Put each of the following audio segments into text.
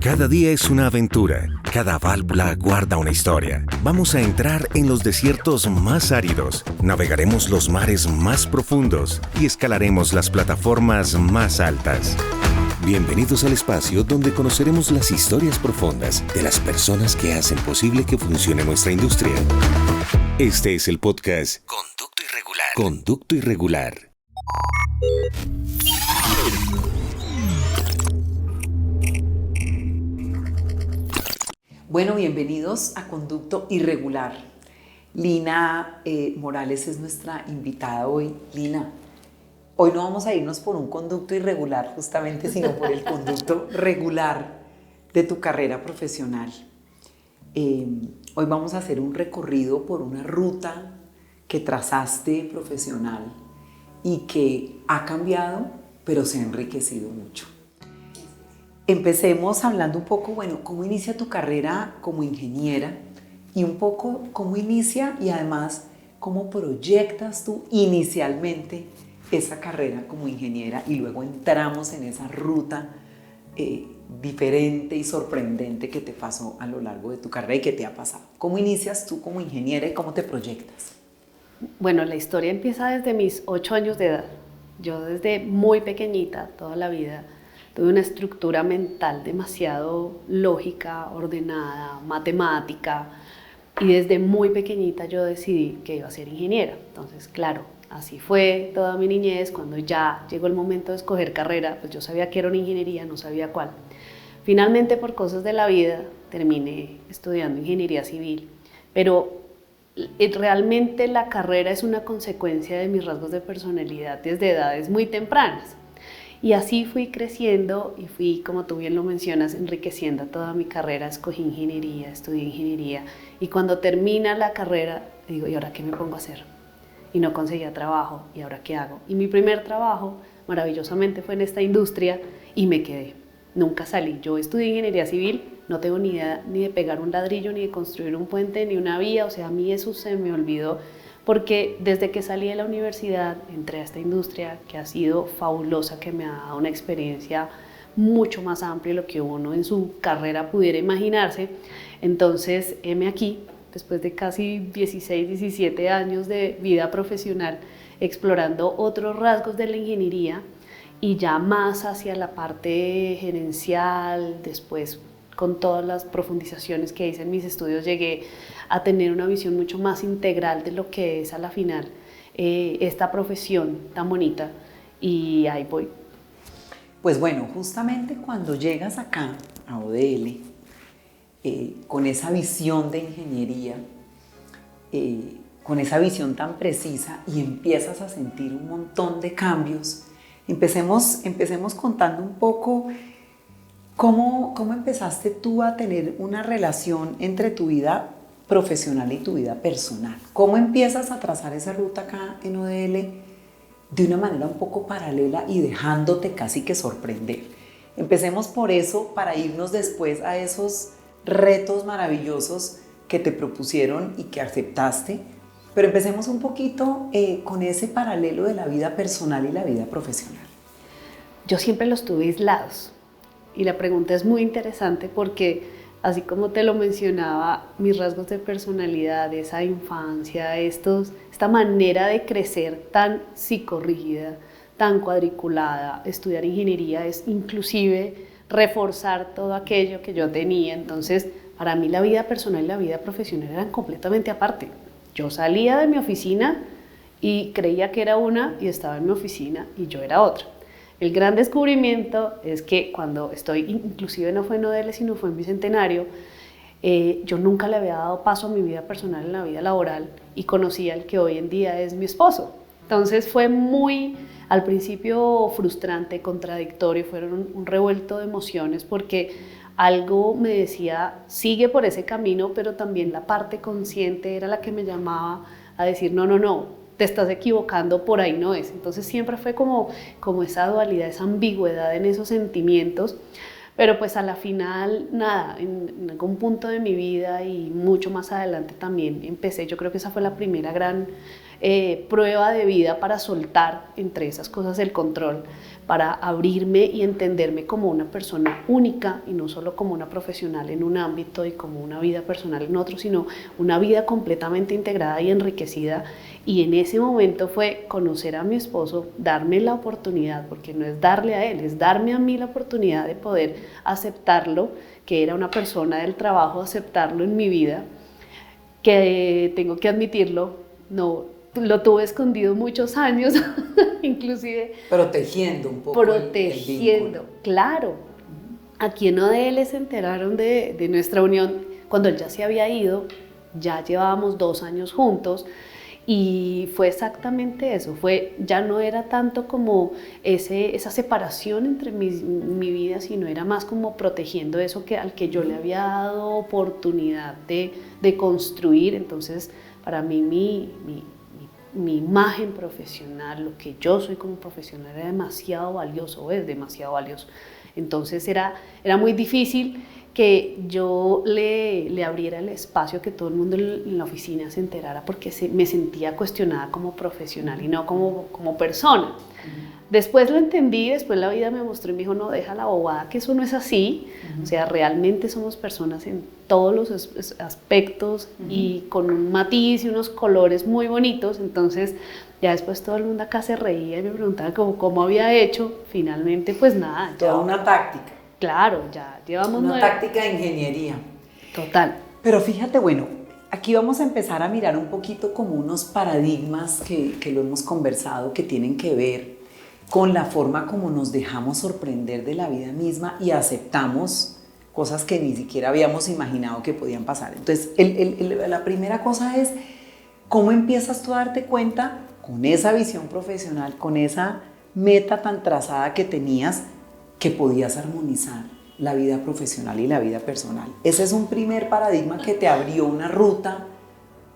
Cada día es una aventura, cada válvula guarda una historia. Vamos a entrar en los desiertos más áridos, navegaremos los mares más profundos y escalaremos las plataformas más altas. Bienvenidos al espacio donde conoceremos las historias profundas de las personas que hacen posible que funcione nuestra industria. Este es el podcast Conducto Irregular. Conducto Irregular. Bueno, bienvenidos a Conducto Irregular. Lina Morales es nuestra invitada hoy. Lina, hoy no vamos a irnos por un conducto irregular justamente, sino por el conducto regular de tu carrera profesional. Hoy vamos a hacer un recorrido por una ruta que trazaste profesional y que ha cambiado, pero se ha enriquecido mucho. Empecemos hablando un poco, bueno, cómo inicia tu carrera como ingeniera y un poco cómo inicia y además cómo proyectas tú inicialmente esa carrera como ingeniera y luego entramos en esa ruta diferente y sorprendente que te pasó a lo largo de tu carrera y que te ha pasado. ¿Cómo inicias tú como ingeniera y cómo te proyectas? Bueno, la historia empieza desde mis 8 años de edad. Yo desde muy pequeñita, toda la vida, tuve una estructura mental demasiado lógica, ordenada, matemática, y desde muy pequeñita yo decidí que iba a ser ingeniera. Entonces, claro, así fue toda mi niñez. Cuando ya llegó el momento de escoger carrera, pues yo sabía que era una ingeniería, no sabía cuál. Finalmente, por cosas de la vida, terminé estudiando ingeniería civil, pero realmente la carrera es una consecuencia de mis rasgos de personalidad desde edades muy tempranas. Y así fui creciendo y fui, como tú bien lo mencionas, enriqueciendo toda mi carrera. Escogí ingeniería, estudié ingeniería y cuando termina la carrera digo, ¿y ahora qué me pongo a hacer? Y no conseguía trabajo, ¿y ahora qué hago? Y mi primer trabajo, maravillosamente, fue en esta industria y me quedé. Nunca salí. Yo estudié ingeniería civil, no tengo ni idea ni de pegar un ladrillo, ni de construir un puente, ni una vía, o sea, a mí eso se me olvidó. Porque desde que salí de la universidad entré a esta industria que ha sido fabulosa, que me ha dado una experiencia mucho más amplia de lo que uno en su carrera pudiera imaginarse. Entonces, heme aquí, después de casi 16, 17 años de vida profesional, explorando otros rasgos de la ingeniería y ya más hacia la parte gerencial. Después, con todas las profundizaciones que hice en mis estudios, llegué a tener una visión mucho más integral de lo que es a la final esta profesión tan bonita, y ahí voy. Pues bueno, justamente cuando llegas acá a ODL con esa visión de ingeniería, con esa visión tan precisa y empiezas a sentir un montón de cambios, empecemos contando un poco cómo empezaste tú a tener una relación entre tu vida profesional y tu vida personal. ¿Cómo empiezas a trazar esa ruta acá en ODL de una manera un poco paralela y dejándote casi que sorprender? Empecemos por eso para irnos después a esos retos maravillosos que te propusieron y que aceptaste, pero empecemos un poquito con ese paralelo de la vida personal y la vida profesional. Yo siempre los tuve aislados y la pregunta es muy interesante porque así como te lo mencionaba, mis rasgos de personalidad, esa infancia, esta manera de crecer tan psicorrígida, tan cuadriculada, estudiar ingeniería es inclusive reforzar todo aquello que yo tenía. Entonces, para mí la vida personal y la vida profesional eran completamente aparte. Yo salía de mi oficina y creía que era una y estaba en mi oficina y yo era otra. El gran descubrimiento es que cuando estoy, inclusive no fue en ODL, sino fue en Bicentenario, yo nunca le había dado paso a mi vida personal en la vida laboral y conocí al que hoy en día es mi esposo. Entonces fue muy, al principio, frustrante, contradictorio, fueron un revuelto de emociones porque algo me decía, sigue por ese camino, pero también la parte consciente era la que me llamaba a decir, no, te estás equivocando, por ahí no es. Entonces siempre fue como esa dualidad, esa ambigüedad en esos sentimientos, pero pues a la final, nada, en algún punto de mi vida y mucho más adelante también empecé, yo creo que esa fue la primera gran prueba de vida para soltar entre esas cosas el control, para abrirme y entenderme como una persona única y no solo como una profesional en un ámbito y como una vida personal en otro, sino una vida completamente integrada y enriquecida. Y en ese momento fue conocer a mi esposo, darme la oportunidad, porque no es darle a él, es darme a mí la oportunidad de poder aceptarlo, que era una persona del trabajo, aceptarlo en mi vida, que tengo que admitirlo, no lo tuve escondido muchos años, inclusive Protegiendo un poco protegiendo, el vínculo. claro. Aquí en ODL se enteraron de nuestra unión cuando él ya se había ido, ya llevábamos 2 años juntos. Y fue exactamente eso, ya no era tanto como esa separación entre mi vida, sino era más como protegiendo eso al que yo le había dado oportunidad de construir. Entonces, para mí mi imagen profesional, lo que yo soy como profesional era demasiado valioso, es demasiado valioso. Entonces era muy difícil que yo le abriera el espacio, que todo el mundo en la oficina se enterara, porque me sentía cuestionada como profesional y no como persona. Después lo entendí, después la vida me mostró y me dijo, no, deja la bobada, que eso no es así. O sea, realmente somos personas en todos los aspectos y con un matiz y unos colores muy bonitos. Entonces, ya después todo el mundo acá se reía y me preguntaba cómo había hecho. Finalmente, pues nada. Toda una táctica. Claro, ya llevamos una táctica de ingeniería. Total. Pero fíjate, bueno, aquí vamos a empezar a mirar un poquito como unos paradigmas que lo hemos conversado, que tienen que ver con la forma como nos dejamos sorprender de la vida misma y aceptamos cosas que ni siquiera habíamos imaginado que podían pasar. Entonces, la primera cosa es cómo empiezas tú a darte cuenta con esa visión profesional, con esa meta tan trazada que tenías, que podías armonizar la vida profesional y la vida personal. Ese es un primer paradigma que te abrió una ruta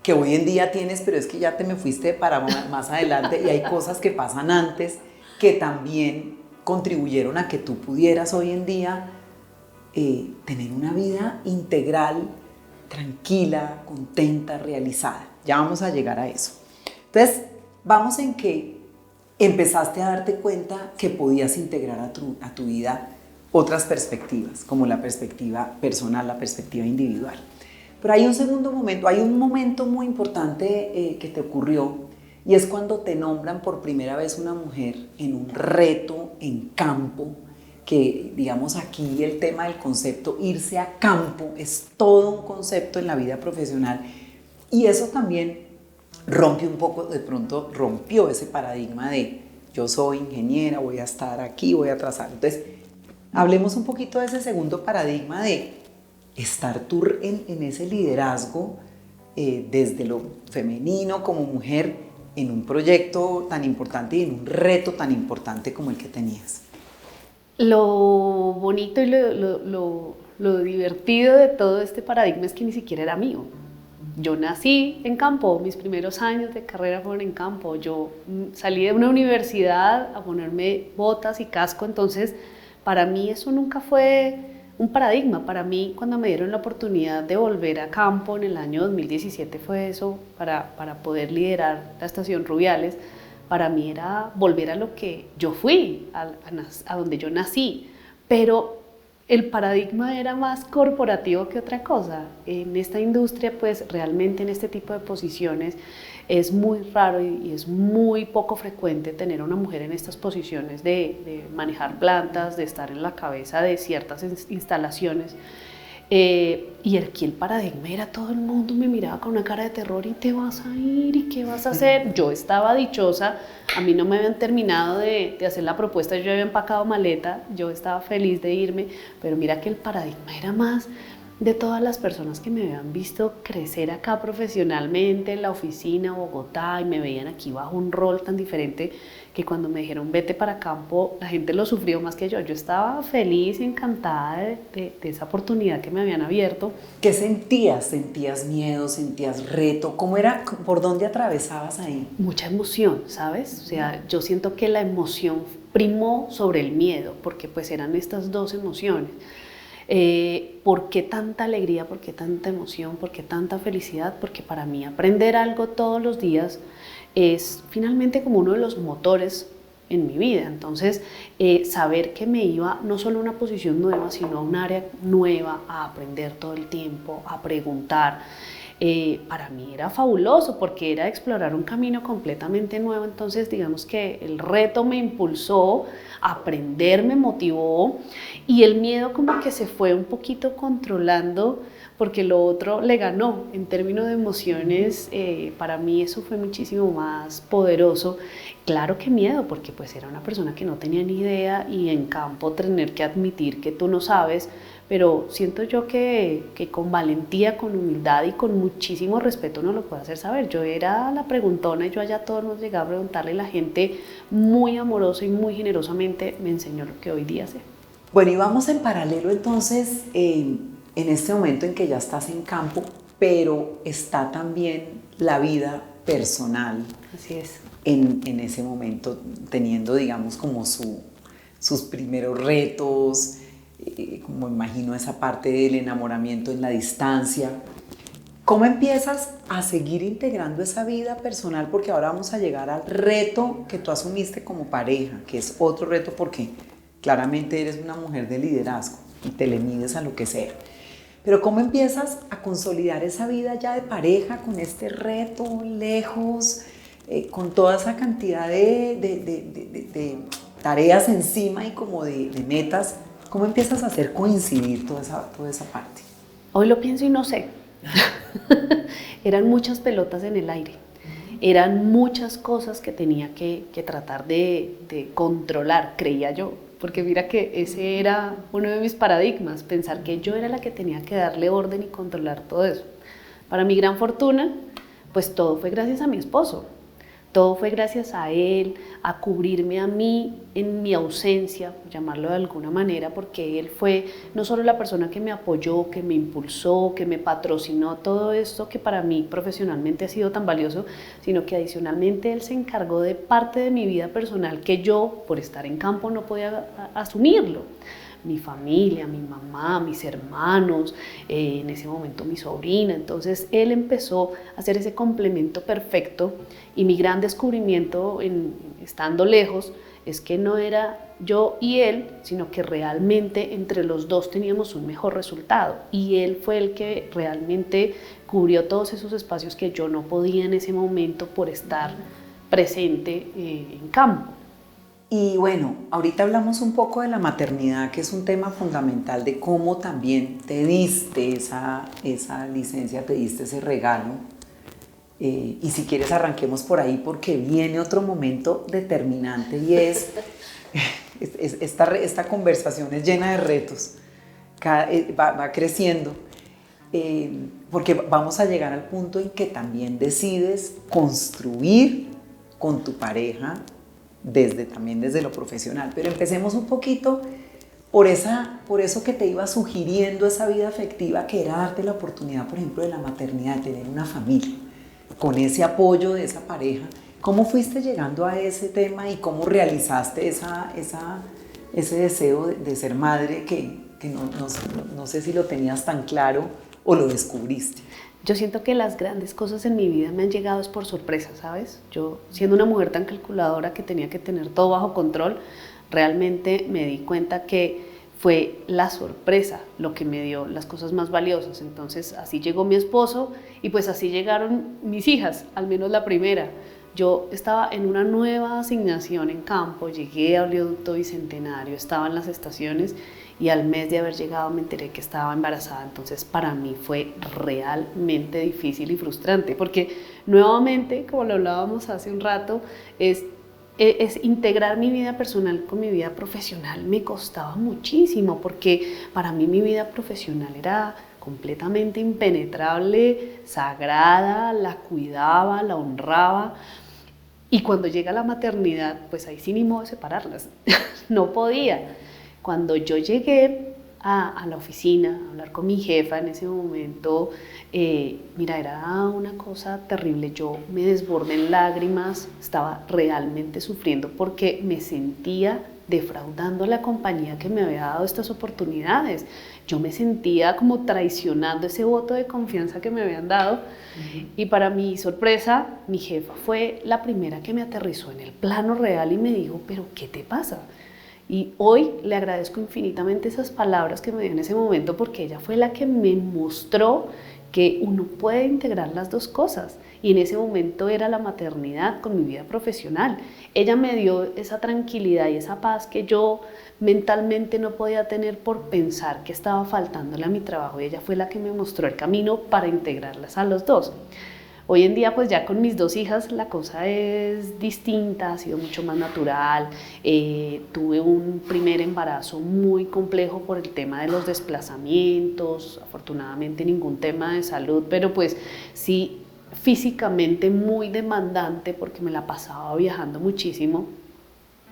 que hoy en día tienes, pero es que ya te me fuiste para más adelante y hay cosas que pasan antes que también contribuyeron a que tú pudieras hoy en día tener una vida integral, tranquila, contenta, realizada. Ya vamos a llegar a eso. Entonces, vamos en que empezaste a darte cuenta que podías integrar a tu vida otras perspectivas, como la perspectiva personal, la perspectiva individual. Pero hay un segundo momento, hay un momento muy importante que te ocurrió, y es cuando te nombran por primera vez una mujer en un reto en campo, que digamos aquí el tema del concepto irse a campo es todo un concepto en la vida profesional, y eso también rompe un poco, de pronto rompió ese paradigma de yo soy ingeniera, voy a estar aquí, voy a trazar. Entonces, hablemos un poquito de ese segundo paradigma de estar tú en ese liderazgo desde lo femenino como mujer en un proyecto tan importante y en un reto tan importante como el que tenías. Lo bonito y lo divertido de todo este paradigma es que ni siquiera era mío. Yo nací en campo, mis primeros años de carrera fueron en campo. Yo salí de una universidad a ponerme botas y casco, entonces para mí eso nunca fue un paradigma. Para mí, cuando me dieron la oportunidad de volver a campo en el año 2017, fue eso para poder liderar la estación Rubiales. Para mí era volver a lo que yo fui, a donde yo nací, pero el paradigma era más corporativo que otra cosa. En esta industria, pues realmente en este tipo de posiciones es muy raro y es muy poco frecuente tener a una mujer en estas posiciones de manejar plantas, de estar en la cabeza de ciertas instalaciones. Y aquí el paradigma era todo el mundo me miraba con una cara de terror y te vas a ir y qué vas a hacer. Yo estaba dichosa, a mí no me habían terminado de hacer la propuesta, yo había empacado maleta, yo estaba feliz de irme, pero mira que el paradigma era más de todas las personas que me habían visto crecer acá profesionalmente en la oficina Bogotá y me veían aquí bajo un rol tan diferente que cuando me dijeron vete para campo, la gente lo sufrió más que yo. Yo estaba feliz y encantada de esa oportunidad que me habían abierto. ¿Qué sentías? ¿Sentías miedo? ¿Sentías reto? ¿Cómo era? ¿Por dónde atravesabas ahí? Mucha emoción, ¿sabes? O sea, yo siento que la emoción primó sobre el miedo, porque pues eran estas dos emociones. ¿Por qué tanta alegría? ¿Por qué tanta emoción? ¿Por qué tanta felicidad? Porque para mí aprender algo todos los días es finalmente como uno de los motores en mi vida. Entonces, saber que me iba no solo a una posición nueva, sino a un área nueva, a aprender todo el tiempo, a preguntar, para mí era fabuloso porque era explorar un camino completamente nuevo. Entonces, digamos que el reto me impulsó, aprender me motivó y el miedo como que se fue un poquito controlando porque lo otro le ganó. En términos de emociones, para mí eso fue muchísimo más poderoso. Claro que miedo, porque pues era una persona que no tenía ni idea y en campo tener que admitir que tú no sabes, pero siento yo que con valentía, con humildad y con muchísimo respeto uno lo puede hacer saber. Yo era la preguntona y yo allá todos nos llegaba a preguntarle y la gente muy amorosa y muy generosamente me enseñó lo que hoy día sé. Bueno, y vamos en paralelo entonces en este momento en que ya estás en campo, pero está también la vida personal. Así es. En ese momento, teniendo, digamos, como sus primeros retos, como imagino esa parte del enamoramiento en la distancia. ¿Cómo empiezas a seguir integrando esa vida personal? Porque ahora vamos a llegar al reto que tú asumiste como pareja, que es otro reto porque claramente eres una mujer de liderazgo y te le mides a lo que sea. Pero ¿cómo empiezas a consolidar esa vida ya de pareja con este reto lejos, con toda esa cantidad de tareas encima y como de metas? ¿Cómo empiezas a hacer coincidir toda esa parte? Hoy lo pienso y no sé. Eran muchas pelotas en el aire. Eran muchas cosas que tenía que tratar de controlar, creía yo. Porque mira que ese era uno de mis paradigmas, pensar que yo era la que tenía que darle orden y controlar todo eso. Para mi gran fortuna, pues todo fue gracias a mi esposo. Todo fue gracias a él, a cubrirme a mí en mi ausencia, llamarlo de alguna manera, porque él fue no solo la persona que me apoyó, que me impulsó, que me patrocinó todo esto que para mí profesionalmente ha sido tan valioso, sino que adicionalmente él se encargó de parte de mi vida personal que yo, por estar en campo, no podía asumirlo. Mi familia, mi mamá, mis hermanos, en ese momento mi sobrina. Entonces él empezó a hacer ese complemento perfecto y mi gran descubrimiento estando lejos es que no era yo y él, sino que realmente entre los dos teníamos un mejor resultado y él fue el que realmente cubrió todos esos espacios que yo no podía en ese momento por estar presente en campo. Y bueno, ahorita hablamos un poco de la maternidad, que es un tema fundamental de cómo también te diste esa licencia, te diste ese regalo. Y si quieres arranquemos por ahí porque viene otro momento determinante y esta conversación es llena de retos, va creciendo, porque vamos a llegar al punto en que también decides construir con tu pareja también desde lo profesional, pero empecemos un poquito por eso que te iba sugiriendo esa vida afectiva, que era darte la oportunidad, por ejemplo, de la maternidad, de tener una familia, con ese apoyo de esa pareja. ¿Cómo fuiste llegando a ese tema y cómo realizaste ese deseo de ser madre que no sé si lo tenías tan claro o lo descubriste? Yo siento que las grandes cosas en mi vida me han llegado es por sorpresa, ¿sabes? Yo, siendo una mujer tan calculadora que tenía que tener todo bajo control, realmente me di cuenta que fue la sorpresa lo que me dio las cosas más valiosas. Entonces, así llegó mi esposo y pues así llegaron mis hijas, al menos la primera. Yo estaba en una nueva asignación en campo, llegué a Oleoducto Bicentenario, estaba en las estaciones y al mes de haber llegado me enteré que estaba embarazada. Entonces para mí fue realmente difícil y frustrante porque nuevamente, como lo hablábamos hace un rato, es integrar mi vida personal con mi vida profesional. Me costaba muchísimo porque para mí mi vida profesional era completamente impenetrable, sagrada, la cuidaba, la honraba. Y cuando llega la maternidad, pues ahí sí ni modo de separarlas, no podía. Cuando yo llegué, a la oficina, a hablar con mi jefa en ese momento, mira, era una cosa terrible. Yo me desbordé en lágrimas, estaba realmente sufriendo porque me sentía defraudando a la compañía que me había dado estas oportunidades. Yo me sentía como traicionando ese voto de confianza que me habían dado. Y para mi sorpresa, mi jefa fue la primera que me aterrizó en el plano real y me dijo, pero ¿qué te pasa? Y hoy le agradezco infinitamente esas palabras que me dio en ese momento, porque ella fue la que me mostró que uno puede integrar las dos cosas. Y en ese momento era la maternidad con mi vida profesional. Ella me dio esa tranquilidad y esa paz que yo mentalmente no podía tener por pensar que estaba faltándole a mi trabajo, y ella fue la que me mostró el camino para integrarlas a los dos. Hoy en día, pues ya con mis 2 hijas la cosa es distinta, ha sido mucho más natural. Tuve un primer embarazo muy complejo por el tema de los desplazamientos, afortunadamente ningún tema de salud, pero pues sí físicamente muy demandante porque me la pasaba viajando muchísimo,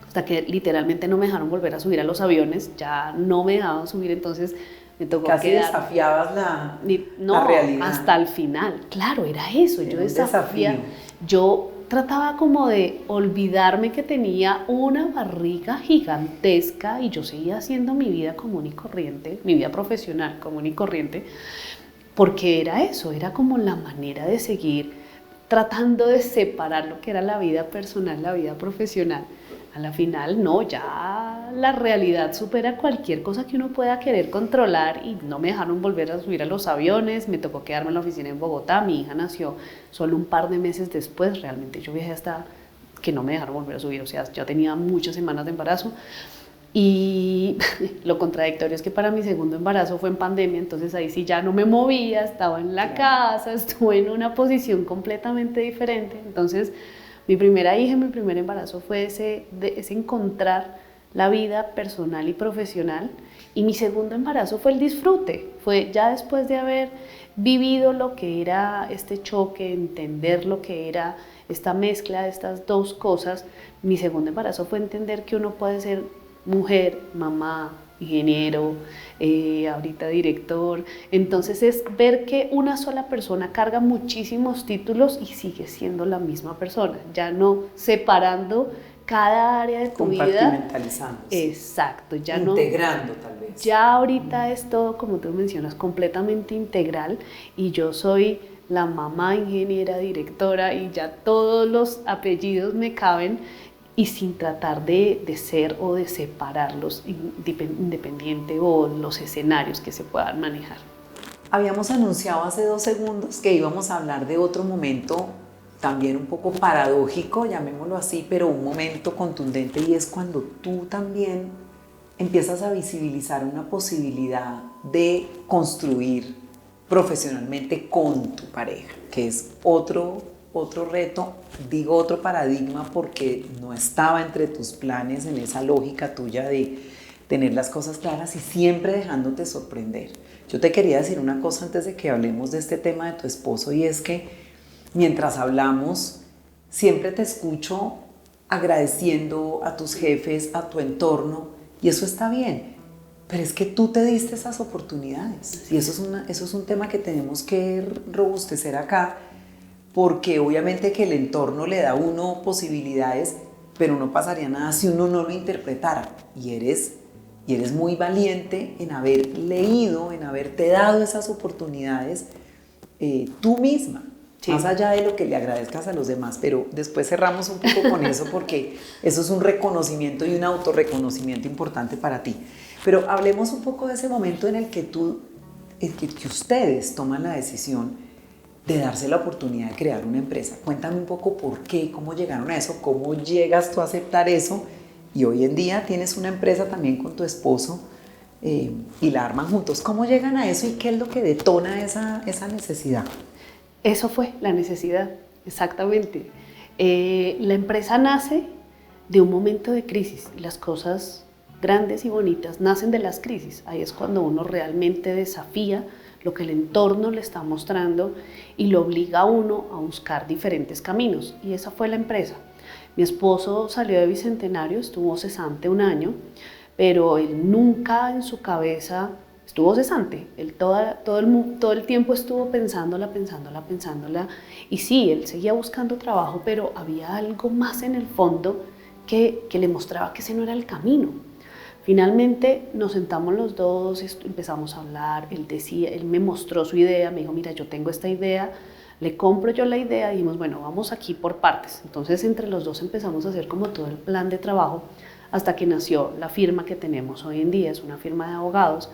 hasta que literalmente no me dejaron volver a subir a los aviones, ya no me dejaban subir, entonces me tocó Casi quedar. desafiabas la realidad. Hasta el final, claro, era eso, Era yo un desafía, desafío. yo trataba como de olvidarme que tenía una barriga gigantesca y yo seguía haciendo mi vida común y corriente, mi vida profesional común y corriente, porque era eso, era como la manera de seguir tratando de separar lo que era la vida personal, la vida profesional. A la final, no, ya la realidad supera cualquier cosa que uno pueda querer controlar, y no me dejaron volver a subir a los aviones, me tocó quedarme en la oficina en Bogotá. Mi hija nació solo un par de meses después, realmente yo viajé hasta que no me dejaron volver a subir, o sea, ya tenía muchas semanas de embarazo. Y lo contradictorio es que para mi segundo embarazo fue en pandemia, entonces ahí sí ya no me movía, estaba en la casa, estuve en una posición completamente diferente. Entonces mi primera hija, mi primer embarazo fue ese encontrar la vida personal y profesional, y mi segundo embarazo fue el disfrute, fue ya después de haber vivido lo que era este choque, entender lo que era esta mezcla de estas dos cosas. Mi segundo embarazo fue entender que uno puede ser mujer, mamá, ingeniero, ahorita director. Entonces es ver que una sola persona carga muchísimos títulos y sigue siendo la misma persona, ya no separando cada área de tu vida. Compartimentalizando. Exacto, ya integrando tal vez. Ya ahorita es todo, como tú mencionas, completamente integral, y yo soy la mamá, ingeniera, directora, y ya todos los apellidos me caben, y sin tratar de ser o de separarlos independiente, o los escenarios que se puedan manejar. Habíamos anunciado hace 2 segundos que íbamos a hablar de otro momento también un poco paradójico, llamémoslo así, pero un momento contundente, y es cuando tú también empiezas a visibilizar una posibilidad de construir profesionalmente con tu pareja, que es otro reto, digo otro paradigma porque no estaba entre tus planes en esa lógica tuya de tener las cosas claras y siempre dejándote sorprender. Yo te quería decir una cosa antes de que hablemos de este tema de tu esposo, y es que mientras hablamos siempre te escucho agradeciendo a tus jefes, a tu entorno, y eso está bien, pero es que tú te diste esas oportunidades, y eso es un tema que tenemos que robustecer acá, porque obviamente que el entorno le da a uno posibilidades, pero no pasaría nada si uno no lo interpretara. Y eres muy valiente en haber leído, en haberte dado esas oportunidades tú misma, sí, más allá de lo que le agradezcas a los demás. Pero después cerramos un poco con eso, porque eso es un reconocimiento y un autorreconocimiento importante para ti. Pero hablemos un poco de ese momento en el que ustedes toman la decisión de darse la oportunidad de crear una empresa. Cuéntame un poco por qué, cómo llegaron a eso, cómo llegas tú a aceptar eso, y hoy en día tienes una empresa también con tu esposo y la arman juntos. ¿Cómo llegan a eso y qué es lo que detona esa necesidad? Eso fue la necesidad, exactamente. La empresa nace de un momento de crisis. Las cosas grandes y bonitas nacen de las crisis. Ahí es cuando uno realmente desafía lo que el entorno le está mostrando y lo obliga a uno a buscar diferentes caminos. Y esa fue la empresa. Mi esposo salió de Bicentenario, estuvo cesante 1 año, pero él nunca en su cabeza estuvo cesante. Él todo el tiempo estuvo pensándola, y sí, él seguía buscando trabajo, pero había algo más en el fondo que le mostraba que ese no era el camino. Finalmente nos sentamos los dos, empezamos a hablar, él me mostró su idea, me dijo, mira, yo tengo esta idea, le compro yo la idea, dijimos, bueno, vamos aquí por partes. Entonces entre los dos empezamos a hacer como todo el plan de trabajo hasta que nació la firma que tenemos hoy en día, es una firma de abogados,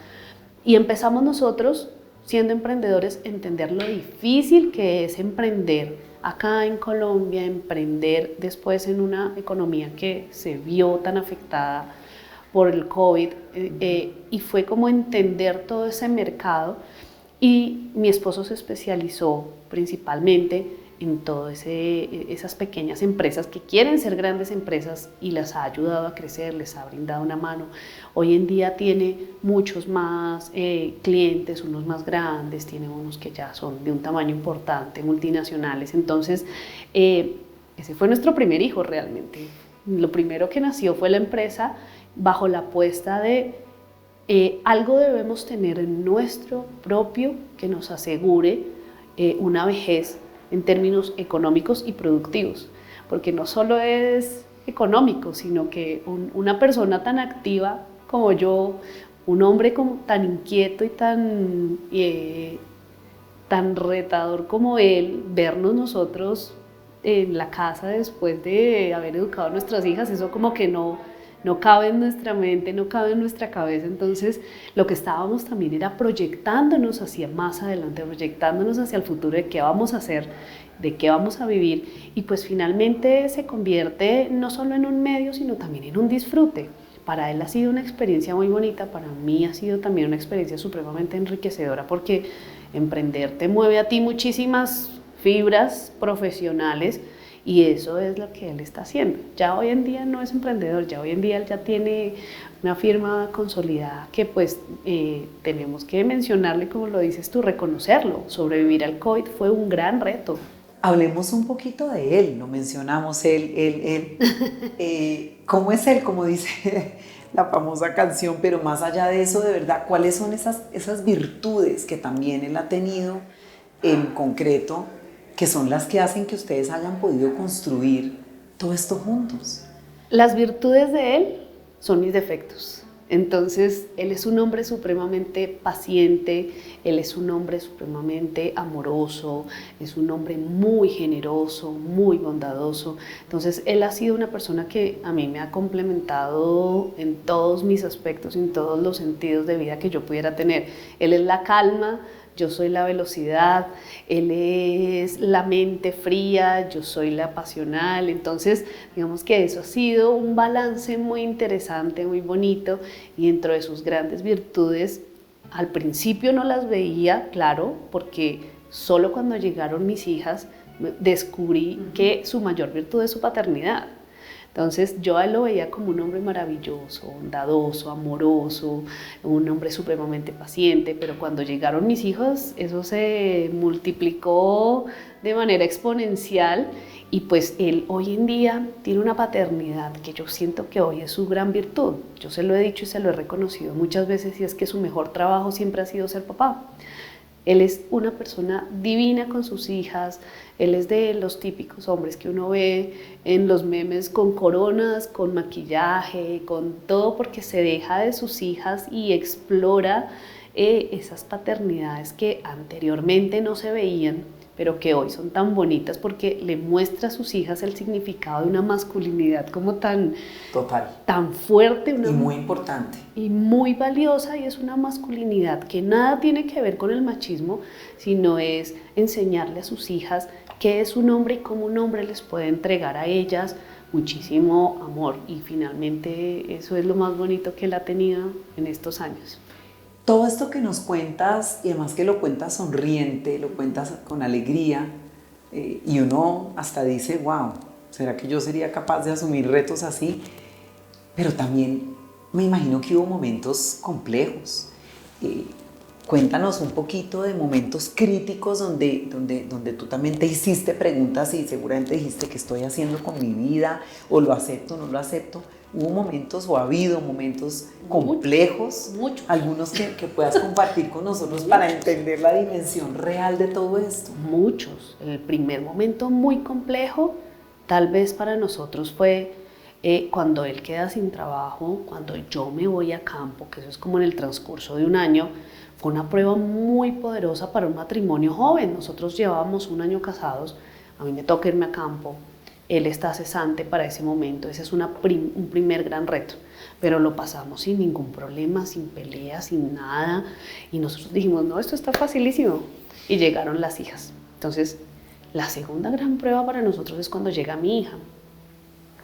y empezamos nosotros, siendo emprendedores, a entender lo difícil que es emprender acá en Colombia, emprender después en una economía que se vio tan afectada por el COVID, y fue como entender todo ese mercado, y mi esposo se especializó principalmente en todas esas pequeñas empresas que quieren ser grandes empresas y las ha ayudado a crecer, les ha brindado una mano. Hoy en día tiene muchos más clientes, unos más grandes, tiene unos que ya son de un tamaño importante, multinacionales. Entonces, ese fue nuestro primer hijo realmente. Lo primero que nació fue la empresa bajo la apuesta de algo debemos tener en nuestro propio que nos asegure una vejez en términos económicos y productivos, porque no solo es económico, sino que una persona tan activa como yo, un hombre tan inquieto y tan retador como él, vernos nosotros en la casa después de haber educado a nuestras hijas, eso como que no cabe en nuestra mente, no cabe en nuestra cabeza. Entonces lo que estábamos también era proyectándonos hacia más adelante, proyectándonos hacia el futuro de qué vamos a hacer, de qué vamos a vivir, y pues finalmente se convierte no solo en un medio, sino también en un disfrute. Para él ha sido una experiencia muy bonita, para mí ha sido también una experiencia supremamente enriquecedora, porque emprender te mueve a ti muchísimas fibras profesionales, y eso es lo que él está haciendo. Ya hoy en día no es emprendedor, ya hoy en día él ya tiene una firma consolidada que pues tenemos que mencionarle, como lo dices tú, reconocerlo. Sobrevivir al COVID fue un gran reto. Hablemos un poquito de él, lo mencionamos, él. ¿Cómo es él? Como dice la famosa canción, pero más allá de eso, de verdad, ¿cuáles son esas virtudes que también él ha tenido en concreto, que son las que hacen que ustedes hayan podido construir todo esto juntos? Las virtudes de él son mis defectos. Entonces, él es un hombre supremamente paciente, él es un hombre supremamente amoroso, es un hombre muy generoso, muy bondadoso. Entonces, él ha sido una persona que a mí me ha complementado en todos mis aspectos, en todos los sentidos de vida que yo pudiera tener. Él es la calma, yo soy la velocidad, él es la mente fría, yo soy la pasional. Entonces, digamos que eso ha sido un balance muy interesante, muy bonito, y dentro de sus grandes virtudes, al principio no las veía, claro, porque solo cuando llegaron mis hijas descubrí que su mayor virtud es su paternidad. Entonces yo a él lo veía como un hombre maravilloso, bondadoso, amoroso, un hombre supremamente paciente, pero cuando llegaron mis hijos eso se multiplicó de manera exponencial, y pues él hoy en día tiene una paternidad que yo siento que hoy es su gran virtud. Yo se lo he dicho y se lo he reconocido muchas veces, y es que su mejor trabajo siempre ha sido ser papá. Él es una persona divina con sus hijas, él es de los típicos hombres que uno ve en los memes con coronas, con maquillaje, con todo, porque se deja de sus hijas y explora esas paternidades que anteriormente no se veían, pero que hoy son tan bonitas porque le muestra a sus hijas el significado de una masculinidad como tan fuerte. Y muy importante. Y muy valiosa, y es una masculinidad que nada tiene que ver con el machismo, sino es enseñarle a sus hijas qué es un hombre y cómo un hombre les puede entregar a ellas muchísimo amor. Y finalmente eso es lo más bonito que él ha tenido en estos años. Todo esto que nos cuentas, y además que lo cuentas sonriente, lo cuentas con alegría, y uno hasta dice, wow, ¿será que yo sería capaz de asumir retos así? Pero también me imagino que hubo momentos complejos. Cuéntanos un poquito de momentos críticos donde tú también te hiciste preguntas y seguramente dijiste, ¿qué estoy haciendo con mi vida? ¿O lo acepto o no lo acepto? Hubo momentos o ha habido momentos complejos, muchos. algunos que puedas compartir con nosotros para entender la dimensión real de todo esto. Muchos. El primer momento muy complejo, tal vez para nosotros fue cuando él queda sin trabajo, cuando yo me voy a campo, que eso es como en el transcurso de un año. Fue una prueba muy poderosa para un matrimonio joven. Nosotros llevábamos un año casados, a mí me toca irme a campo, él está cesante para ese momento, ese es un primer gran reto, pero lo pasamos sin ningún problema, sin pelea, sin nada, y nosotros dijimos, no, esto está facilísimo, y llegaron las hijas. Entonces, la segunda gran prueba para nosotros es cuando llega mi hija.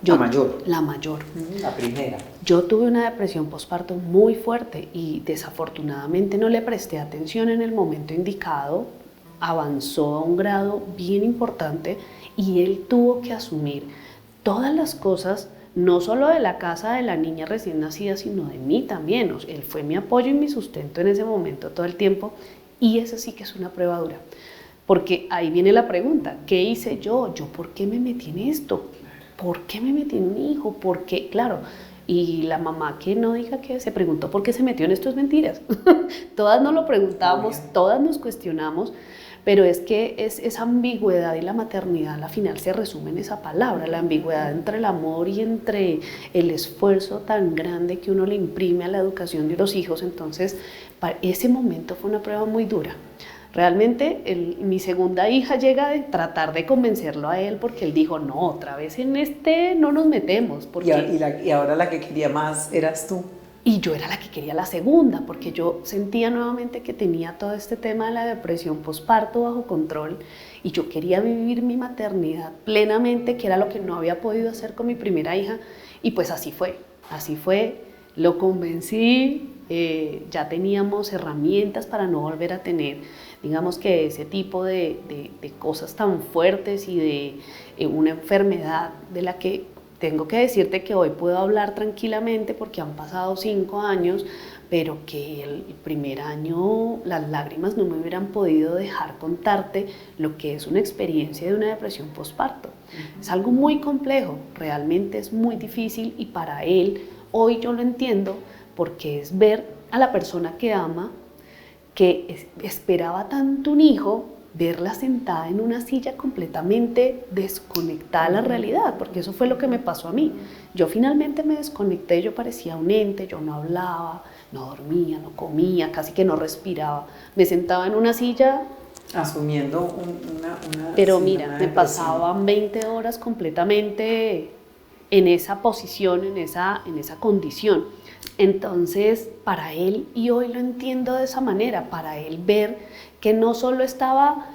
La mayor. La mayor. La primera. Yo tuve una depresión postparto muy fuerte y desafortunadamente no le presté atención en el momento indicado, avanzó a un grado bien importante y él tuvo que asumir todas las cosas, no solo de la casa de la niña recién nacida, sino de mí también. O sea, él fue mi apoyo y mi sustento en ese momento todo el tiempo, y esa sí que es una prueba dura. Porque ahí viene la pregunta, ¿qué hice yo? ¿Yo por qué me metí en esto? ¿Por qué me metí en un hijo? ¿Por qué? Claro, y la mamá que no diga que se preguntó por qué se metió en esto es mentiras. Todas nos lo preguntamos, todas nos cuestionamos, pero es que esa ambigüedad y la maternidad al final se resume en esa palabra, la ambigüedad entre el amor y entre el esfuerzo tan grande que uno le imprime a la educación de los hijos. Entonces, ese momento fue una prueba muy dura. Realmente mi segunda hija llega de tratar de convencerlo a él porque él dijo, no, otra vez en este no nos metemos. Porque... Y ahora la que quería más eras tú. Y yo era la que quería la segunda, porque yo sentía nuevamente que tenía todo este tema de la depresión posparto bajo control y yo quería vivir mi maternidad plenamente, que era lo que no había podido hacer con mi primera hija, y pues así fue, lo convencí, ya teníamos herramientas para no volver a tener, digamos que ese tipo de cosas tan fuertes y de una enfermedad de la que tengo que decirte que hoy puedo hablar tranquilamente porque han pasado 5 años, pero que el primer año las lágrimas no me hubieran podido dejar contarte lo que es una experiencia de una depresión postparto. Es algo muy complejo, realmente es muy difícil, y para él hoy yo lo entiendo porque es ver a la persona que ama, que esperaba tanto un hijo, verla sentada en una silla completamente desconectada a la realidad, porque eso fue lo que me pasó a mí. Yo finalmente me desconecté, yo parecía un ente, yo no hablaba, no dormía, no comía, casi que no respiraba. Me sentaba en una silla... Asumiendo una pero mira, me pasaban 20 horas completamente en esa posición, en esa condición. Entonces, para él, y hoy lo entiendo de esa manera, para él ver que no solo estaba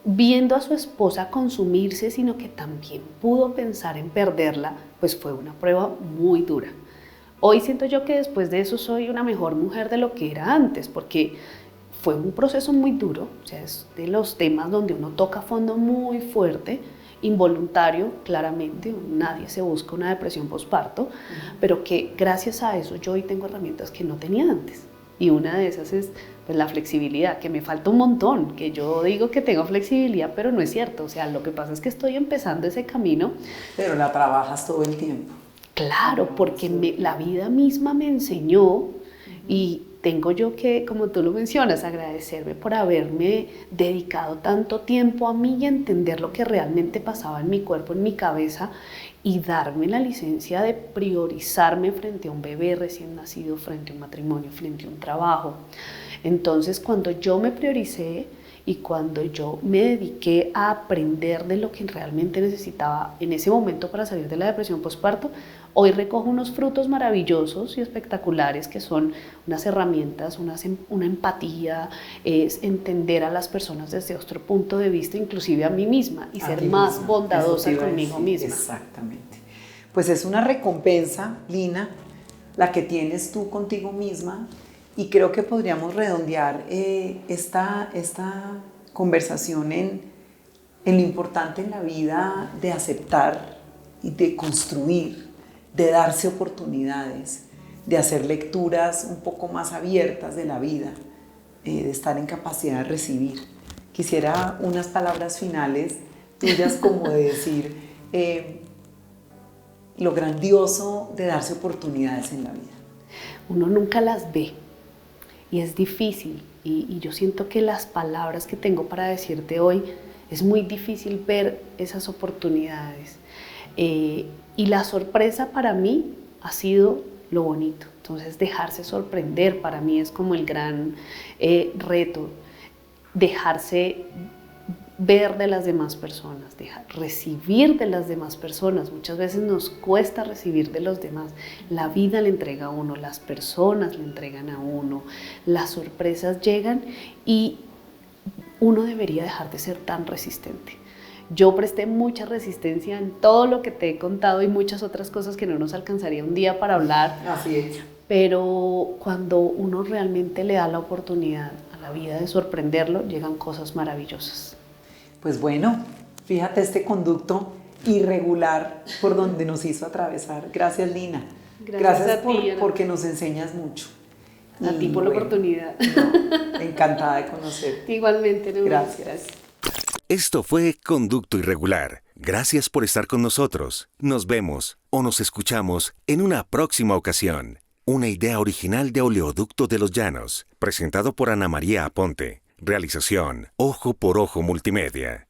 viendo a su esposa consumirse, sino que también pudo pensar en perderla, pues fue una prueba muy dura. Hoy siento yo que después de eso soy una mejor mujer de lo que era antes, porque fue un proceso muy duro, o sea, es de los temas donde uno toca fondo muy fuerte, involuntario, claramente, nadie se busca una depresión postparto, pero que gracias a eso yo hoy tengo herramientas que no tenía antes. Y una de esas es pues, la flexibilidad, que me falta un montón, que yo digo que tengo flexibilidad, pero no es cierto. O sea, lo que pasa es que estoy empezando ese camino. Pero la trabajas todo el tiempo. Claro, porque la vida misma me enseñó, y tengo yo que, como tú lo mencionas, agradecerme por haberme dedicado tanto tiempo a mí y a entender lo que realmente pasaba en mi cuerpo, en mi cabeza, y darme la licencia de priorizarme frente a un bebé recién nacido, frente a un matrimonio, frente a un trabajo. Entonces, cuando yo me prioricé y cuando yo me dediqué a aprender de lo que realmente necesitaba en ese momento para salir de la depresión postparto, hoy recojo unos frutos maravillosos y espectaculares que son unas herramientas, una empatía, es entender a las personas desde otro punto de vista, inclusive a mí misma, y ser más bondadosa conmigo misma. Exactamente. Pues es una recompensa, Lina, la que tienes tú contigo misma, y creo que podríamos redondear esta conversación en lo importante en la vida de aceptar y de construir, de darse oportunidades, de hacer lecturas un poco más abiertas de la vida, de estar en capacidad de recibir. Quisiera unas palabras finales tuyas como de decir, lo grandioso de darse oportunidades en la vida. Uno nunca las ve y es difícil. Y yo siento que las palabras que tengo para decirte hoy, es muy difícil ver esas oportunidades. Y la sorpresa para mí ha sido lo bonito. Entonces, dejarse sorprender para mí es como el gran reto. Dejarse ver de las demás personas, recibir de las demás personas. Muchas veces nos cuesta recibir de los demás. La vida le entrega a uno, las personas le entregan a uno, las sorpresas llegan y uno debería dejar de ser tan resistente. Yo presté mucha resistencia en todo lo que te he contado y muchas otras cosas que no nos alcanzaría un día para hablar. Así es. Pero cuando uno realmente le da la oportunidad a la vida de sorprenderlo, llegan cosas maravillosas. Pues bueno, fíjate este conducto irregular por donde nos hizo atravesar. Gracias, Lina. Gracias a ti, Ana. Porque nos enseñas mucho. A ti por la oportunidad. No, encantada de conocerte. Igualmente, no, Gracias. Esto fue Conducto Irregular. Gracias por estar con nosotros. Nos vemos o nos escuchamos en una próxima ocasión. Una idea original de Oleoducto de los Llanos, presentado por Ana María Aponte. Realización Ojo por Ojo Multimedia.